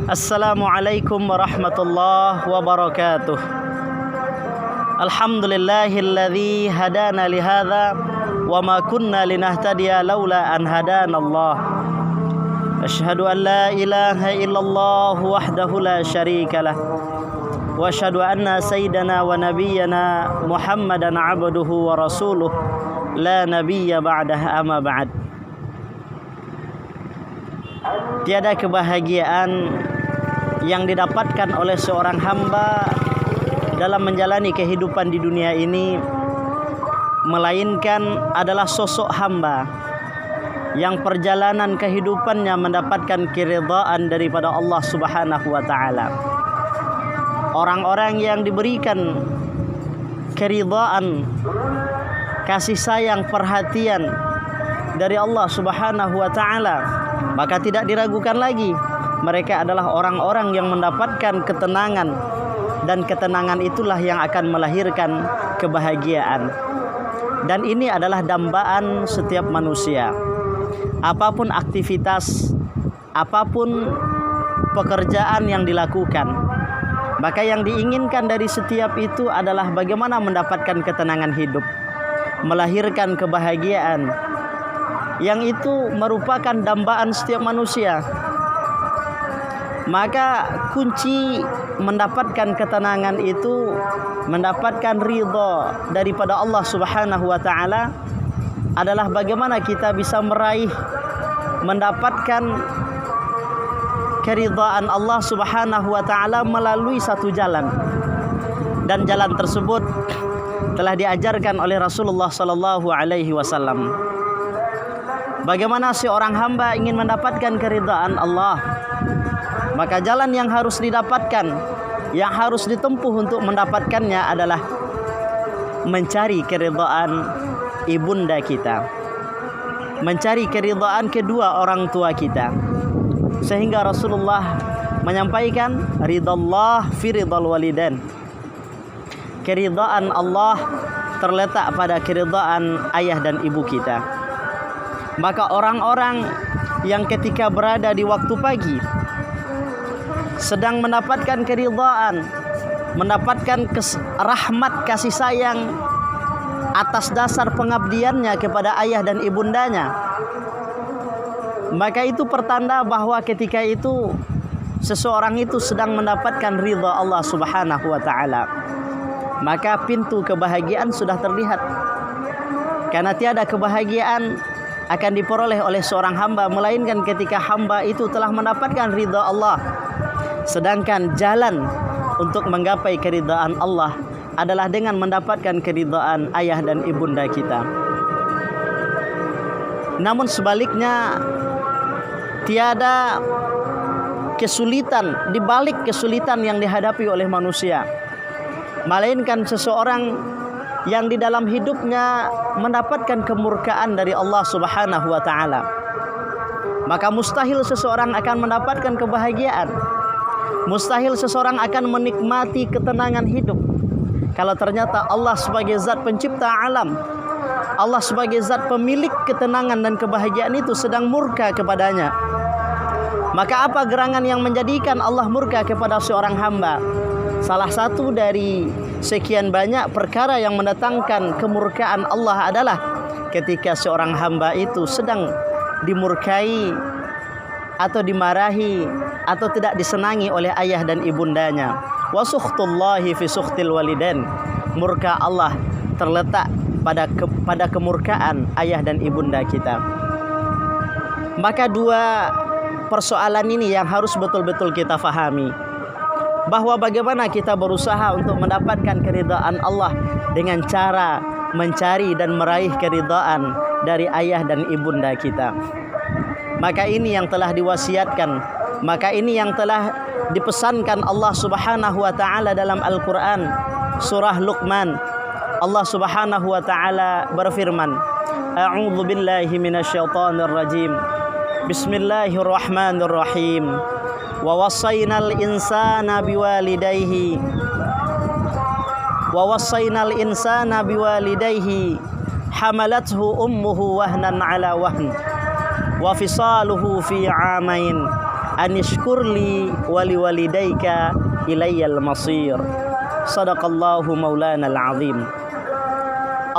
Assalamualaikum warahmatullahi wabarakatuh. Alhamdulillahilladzi hadana lihadza wa ma kunna linahtadiya laula an hadanallah. Asyhadu an la ilaha illallah wahdahu la syarikalah wa asyhadu anna sayyidana wa nabiyyana Muhammadan abduhu wa rasuluh la nabiyya ba'dahu amma ba'd. Tiada kebahagiaan yang didapatkan oleh seorang hamba dalam menjalani kehidupan di dunia ini melainkan adalah sosok hamba yang perjalanan kehidupannya mendapatkan keridhaan daripada Allah Subhanahu wa taala. Orang-orang yang diberikan keridhaan, kasih sayang, perhatian dari Allah Subhanahu wa taala, maka tidak diragukan lagi mereka adalah orang-orang yang mendapatkan ketenangan, dan ketenangan itulah yang akan melahirkan kebahagiaan. Dan ini adalah dambaan setiap manusia. Apapun aktivitas, apapun pekerjaan yang dilakukan, maka yang diinginkan dari setiap itu adalah bagaimana mendapatkan ketenangan hidup, melahirkan kebahagiaan, yang itu merupakan dambaan setiap manusia. Maka kunci mendapatkan ketenangan itu, mendapatkan ridha daripada Allah Subhanahu wa taala adalah bagaimana kita bisa meraih, mendapatkan keridhaan Allah Subhanahu wa taala melalui satu jalan. Dan jalan tersebut telah diajarkan oleh Rasulullah sallallahu alaihi wasallam. Bagaimana seorang hamba ingin mendapatkan keridhaan Allah, maka jalan yang harus didapatkan, yang harus ditempuh untuk mendapatkannya adalah mencari keridhaan ibunda kita, mencari keridhaan kedua orang tua kita. Sehingga Rasulullah menyampaikan ridallah fi ridal walidain. Keridhaan Allah terletak pada keridhaan ayah dan ibu kita. Maka orang-orang yang ketika berada di waktu pagi sedang mendapatkan keridhaan, mendapatkan rahmat kasih sayang atas dasar pengabdiannya kepada ayah dan ibundanya, maka itu pertanda bahwa ketika itu seseorang itu sedang mendapatkan ridha Allah Subhanahu wa taala. Maka pintu kebahagiaan sudah terlihat. Karena tiada kebahagiaan akan diperoleh oleh seorang hamba melainkan ketika hamba itu telah mendapatkan ridha Allah. Sedangkan jalan untuk menggapai keridhaan Allah adalah dengan mendapatkan keridhaan ayah dan ibunda kita. Namun sebaliknya, tiada kesulitan di balik kesulitan yang dihadapi oleh manusia, melainkan seseorang yang di dalam hidupnya mendapatkan kemurkaan dari Allah Subhanahu wa taala. Maka mustahil seseorang akan mendapatkan kebahagiaan. Mustahil seseorang akan menikmati ketenangan hidup kalau ternyata Allah sebagai zat pencipta alam, Allah sebagai zat pemilik ketenangan dan kebahagiaan itu sedang murka kepadanya. Maka apa gerangan yang menjadikan Allah murka kepada seorang hamba? Salah satu dari sekian banyak perkara yang mendatangkan kemurkaan Allah adalah ketika seorang hamba itu sedang dimurkai atau dimarahi atau tidak disenangi oleh ayah dan ibundanya. Wa sukhtullahi fi sukhtil walidain. Murka Allah terletak pada kemurkaan ayah dan ibunda kita. Maka dua persoalan ini yang harus betul-betul kita fahami, bahwa bagaimana kita berusaha untuk mendapatkan keridhaan Allah dengan cara mencari dan meraih keridhaan dari ayah dan ibunda kita. Maka ini yang telah diwasiatkan, maka ini yang telah dipesankan Allah Subhanahu wa taala dalam Al-Qur'an surah Luqman. Allah Subhanahu wa taala berfirman, A'udzu billahi minasyaitonir rajim. Bismillahirrahmanirrahim. Wa wassaynal insana biwalidayhi hamalathu ummuhu wahnan ala wahn wa fisaluhu fi 'amain anishkurli wali walidaika ilayyal masir. Sadaqallahu maulana al-azim.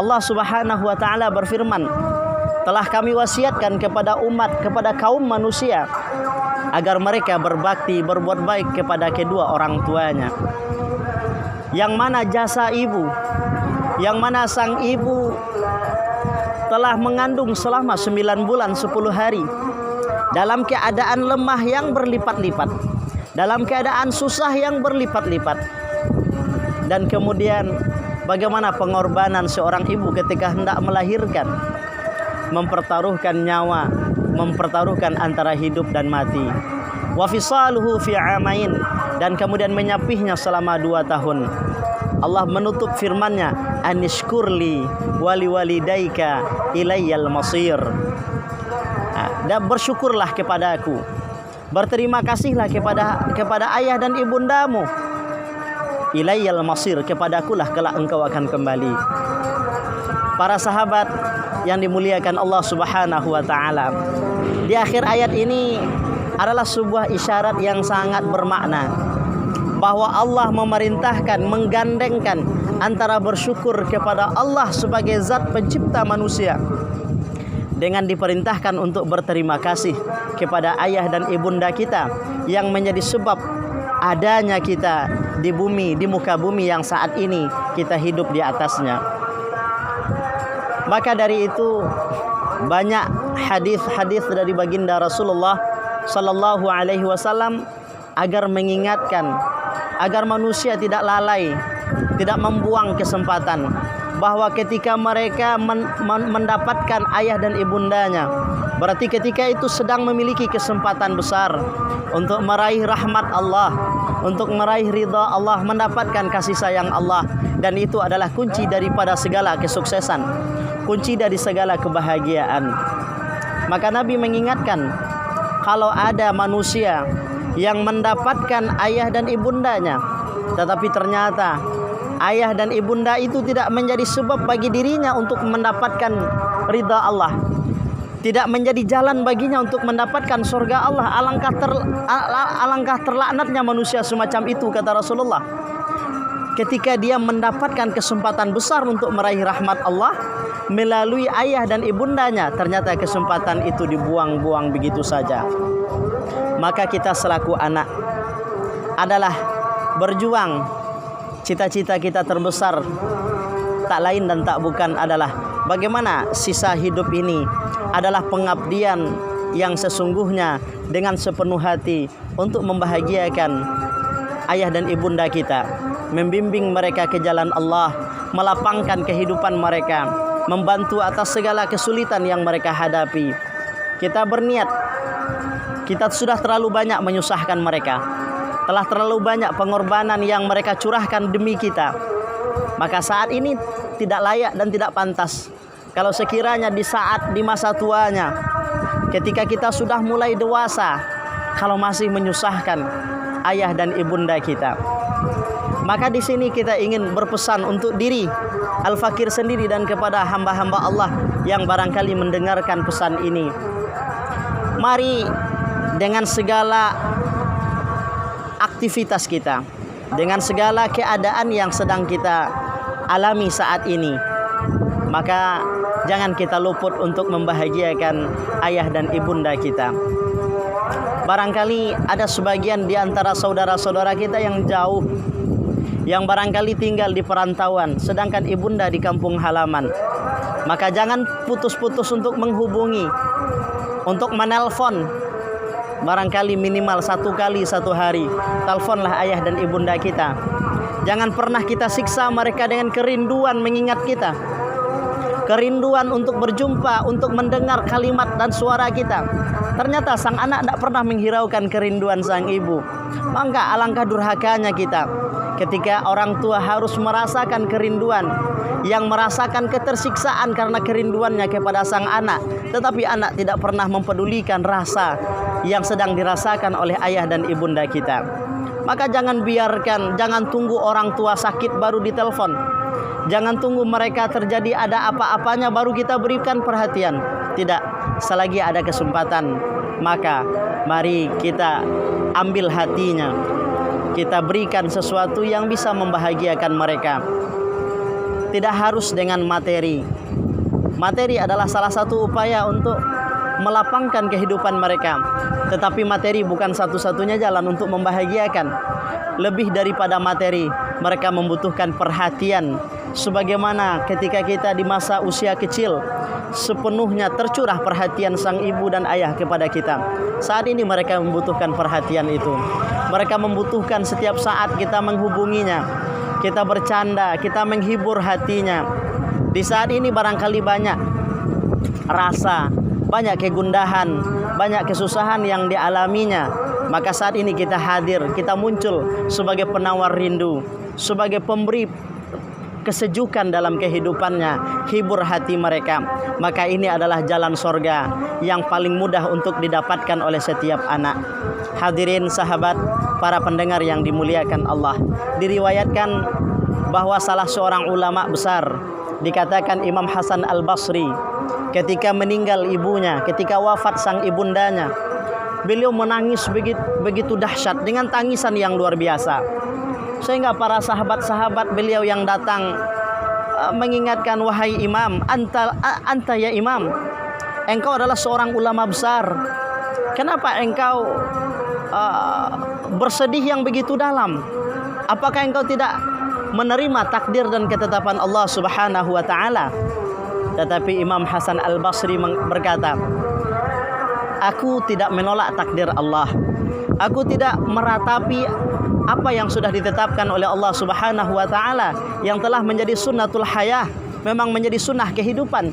Allah Subhanahu wa taala berfirman, telah kami wasiatkan kepada umat, kepada kaum manusia agar mereka berbakti, berbuat baik kepada kedua orang tuanya. Yang mana jasa ibu, yang mana sang ibu telah mengandung selama 9 bulan 10 hari dalam keadaan lemah yang berlipat-lipat, dalam keadaan susah yang berlipat-lipat. Dan kemudian bagaimana pengorbanan seorang ibu ketika hendak melahirkan, mempertaruhkan nyawa, mempertaruhkan antara hidup dan mati. Wa fisaluhu fi amain, dan kemudian menyapihnya selama 2 tahun. Allah menutup firman-Nya, anishkurli wali walidaika ilayyal masir. Dan bersyukurlah kepadaku, berterima kasihlah kepada ayah dan ibundamu. Ilayyal masir, kepadakulah kelak engkau akan kembali. Para sahabat yang dimuliakan Allah Subhanahu wa taala, di akhir ayat ini adalah sebuah isyarat yang sangat bermakna, bahwa Allah memerintahkan, menggandengkan antara bersyukur kepada Allah sebagai zat pencipta manusia dengan diperintahkan untuk berterima kasih kepada ayah dan ibunda kita yang menjadi sebab adanya kita di bumi, di muka bumi yang saat ini kita hidup di atasnya. Maka dari itu banyak hadis-hadis dari baginda Rasulullah sallallahu alaihi wasallam agar mengingatkan agar manusia tidak lalai, tidak membuang kesempatan, bahwa ketika mereka mendapatkan ayah dan ibundanya, berarti ketika itu sedang memiliki kesempatan besar untuk meraih rahmat Allah, untuk meraih ridha Allah, mendapatkan kasih sayang Allah. Dan itu adalah kunci daripada segala kesuksesan, kunci dari segala kebahagiaan. Maka Nabi mengingatkan, kalau ada manusia yang mendapatkan ayah dan ibundanya, tetapi ternyata ayah dan ibunda itu tidak menjadi sebab bagi dirinya untuk mendapatkan ridha Allah, tidak menjadi jalan baginya untuk mendapatkan surga Allah, alangkah terlaknatnya manusia semacam itu, kata Rasulullah. Ketika dia mendapatkan kesempatan besar untuk meraih rahmat Allah melalui ayah dan ibundanya, ternyata kesempatan itu dibuang-buang begitu saja. Maka kita selaku anak adalah berjuang. Cita-cita kita terbesar tak lain dan tak bukan adalah bagaimana sisa hidup ini adalah pengabdian yang sesungguhnya dengan sepenuh hati untuk membahagiakan ayah dan ibunda kita, membimbing mereka ke jalan Allah, melapangkan kehidupan mereka, membantu atas segala kesulitan yang mereka hadapi. Kita berniat, kita sudah terlalu banyak menyusahkan mereka, telah terlalu banyak pengorbanan yang mereka curahkan demi kita. Maka saat ini tidak layak dan tidak pantas kalau sekiranya di masa tuanya, ketika kita sudah mulai dewasa, kalau masih menyusahkan ayah dan ibunda kita. Maka di sini kita ingin berpesan untuk diri Al-Fakir sendiri dan kepada hamba-hamba Allah yang barangkali mendengarkan pesan ini. Mari dengan segala aktivitas kita, dengan segala keadaan yang sedang kita alami saat ini, maka jangan kita luput untuk membahagiakan ayah dan ibunda kita. Barangkali ada sebagian di antara saudara-saudara kita yang jauh, yang barangkali tinggal di perantauan, sedangkan ibunda di kampung halaman. Maka jangan putus-putus untuk menghubungi, untuk menelpon. Barangkali minimal 1 kali 1 hari, teleponlah ayah dan ibunda kita. Jangan pernah kita siksa mereka dengan kerinduan mengingat kita, kerinduan untuk berjumpa, untuk mendengar kalimat dan suara kita. Ternyata sang anak tidak pernah menghiraukan kerinduan sang ibu. Maka alangkah durhakanya kita ketika orang tua harus merasakan kerinduan, yang merasakan ketersiksaan karena kerinduannya kepada sang anak, tetapi anak tidak pernah mempedulikan rasa yang sedang dirasakan oleh ayah dan ibunda kita. Maka jangan biarkan, jangan tunggu orang tua sakit baru ditelepon. Jangan tunggu mereka terjadi ada apa-apanya baru kita berikan perhatian. Tidak, selagi ada kesempatan maka mari kita ambil hatinya, kita berikan sesuatu yang bisa membahagiakan mereka. Tidak harus dengan materi. Materi adalah salah satu upaya untuk melapangkan kehidupan mereka, tetapi materi bukan satu-satunya jalan untuk membahagiakan. Lebih daripada materi, mereka membutuhkan perhatian. Sebagaimana ketika kita di masa usia kecil, sepenuhnya tercurah perhatian sang ibu dan ayah kepada kita. Saat ini mereka membutuhkan perhatian itu. Mereka membutuhkan setiap saat kita menghubunginya, kita bercanda, kita menghibur hatinya. Di saat ini barangkali banyak rasa, banyak kegundahan, banyak kesusahan yang dialaminya. Maka saat ini kita hadir, kita muncul sebagai penawar rindu, sebagai pemberi kesejukan dalam kehidupannya, hibur hati mereka. Maka ini adalah jalan sorga yang paling mudah untuk didapatkan oleh setiap anak. Hadirin sahabat, para pendengar yang dimuliakan Allah, diriwayatkan bahwa salah seorang ulama besar, dikatakan Imam Hasan Al-Basri, ketika meninggal ibunya, ketika wafat sang ibundanya, beliau menangis begitu dahsyat dengan tangisan yang luar biasa. Sehingga para sahabat-sahabat beliau yang datang mengingatkan, wahai imam, anta ya imam, engkau adalah seorang ulama besar. Kenapa engkau bersedih yang begitu dalam? Apakah engkau tidak menerima takdir dan ketetapan Allah Subhanahu wa taala? Tetapi Imam Hasan Al-Basri berkata, aku tidak menolak takdir Allah. Aku tidak meratapi apa yang sudah ditetapkan oleh Allah Subhanahu wa taala yang telah menjadi sunnatul hayah, memang menjadi sunnah kehidupan,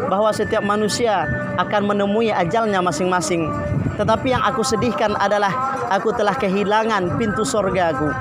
bahwa setiap manusia akan menemui ajalnya masing-masing. Tetapi yang aku sedihkan adalah aku telah kehilangan pintu surgaku.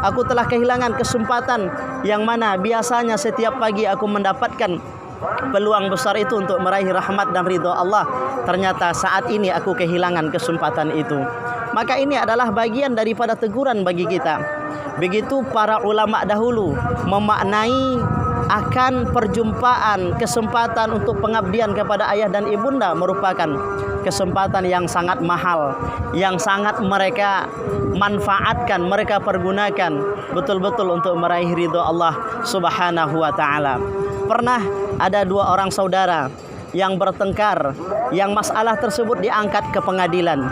Aku telah kehilangan kesempatan yang mana biasanya setiap pagi aku mendapatkan peluang besar itu untuk meraih rahmat dan ridha Allah. Ternyata saat ini aku kehilangan kesempatan itu. Maka ini adalah bagian daripada teguran bagi kita. Begitu para ulama dahulu memaknai akan perjumpaan, kesempatan untuk pengabdian kepada ayah dan ibunda merupakan kesempatan yang sangat mahal, yang sangat mereka manfaatkan, mereka pergunakan betul-betul untuk meraih ridha Allah Subhanahu wa taala. Pernah ada dua orang saudara yang bertengkar, yang masalah tersebut diangkat ke pengadilan.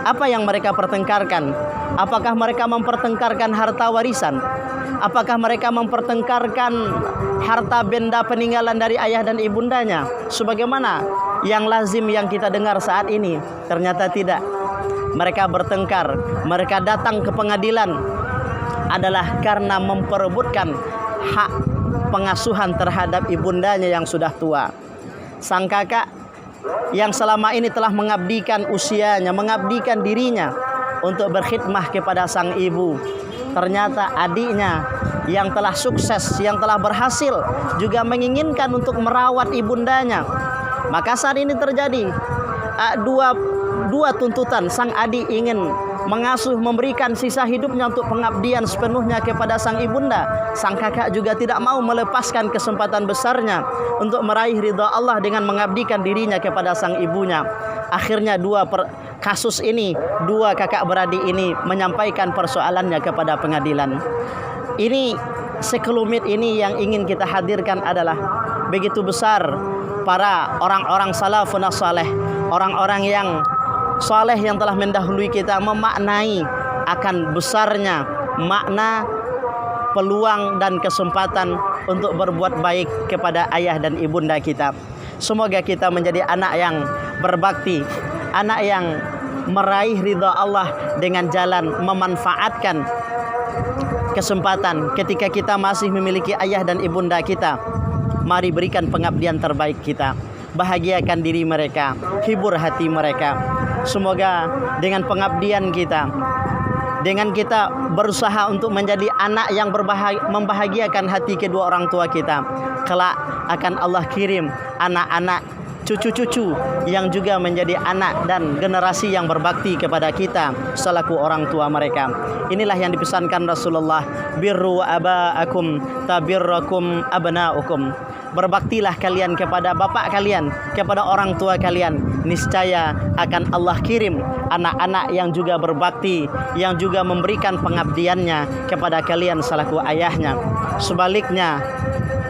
Apa yang mereka pertengkarkan? Apakah mereka mempertengkarkan harta warisan? Apakah mereka mempertengkarkan harta benda peninggalan dari ayah dan ibundanya? Sebagaimana yang lazim yang kita dengar saat ini. Ternyata tidak. Mereka bertengkar, mereka datang ke pengadilan adalah karena memperebutkan hak pengasuhan terhadap ibundanya yang sudah tua. Sang kakak yang selama ini telah mengabdikan usianya, mengabdikan dirinya untuk berkhidmah kepada sang ibu. Ternyata adiknya yang telah sukses, yang telah berhasil juga menginginkan untuk merawat ibundanya. Maka saat ini terjadi dua tuntutan. Sang adik ingin mengasuh, memberikan sisa hidupnya untuk pengabdian sepenuhnya kepada sang ibunda. Sang kakak juga tidak mau melepaskan kesempatan besarnya untuk meraih ridha Allah dengan mengabdikan dirinya kepada sang ibunya. Akhirnya kasus ini, dua kakak beradik ini menyampaikan persoalannya kepada pengadilan. Ini sekelumit ini yang ingin kita hadirkan adalah begitu besar para orang-orang salafun saleh, orang-orang yang saleh yang telah mendahului kita memaknai akan besarnya makna peluang dan kesempatan untuk berbuat baik kepada ayah dan ibunda kita. Semoga kita menjadi anak yang berbakti, anak yang meraih ridha Allah dengan jalan memanfaatkan kesempatan ketika kita masih memiliki ayah dan ibunda kita. Mari berikan pengabdian terbaik kita. Bahagiakan diri mereka, hibur hati mereka. Semoga dengan pengabdian kita, dengan kita berusaha untuk menjadi anak yang membahagiakan hati kedua orang tua kita, kelak akan Allah kirim anak-anak, cucu-cucu yang juga menjadi anak dan generasi yang berbakti kepada kita selaku orang tua mereka. Inilah yang dipesankan Rasulullah, birru aba'akum tabirrakum abna'ukum. Berbaktilah kalian kepada bapak kalian, kepada orang tua kalian. niscaya akan Allah kirim anak-anak yang juga berbakti, yang juga memberikan pengabdiannya kepada kalian selaku ayahnya. Sebaliknya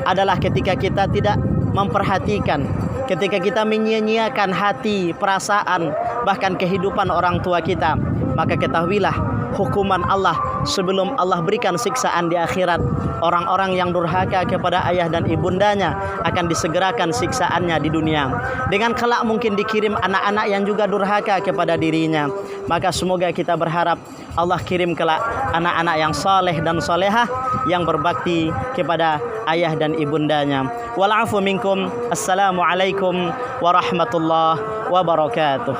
adalah ketika kita tidak memperhatikan, ketika kita menyia-nyiakan hati, perasaan, bahkan kehidupan orang tua kita, maka ketahuilah hukuman Allah sebelum Allah berikan siksaan di akhirat. Orang-orang yang durhaka kepada ayah dan ibundanya akan disegerakan siksaannya di dunia. Dengan kelak mungkin dikirim anak-anak yang juga durhaka kepada dirinya. Maka semoga kita berharap Allah kirim kelak anak-anak yang saleh dan salehah, yang berbakti kepada ayah dan ibundanya. Wal afu minkum. Assalamualaikum warahmatullahi wabarakatuh.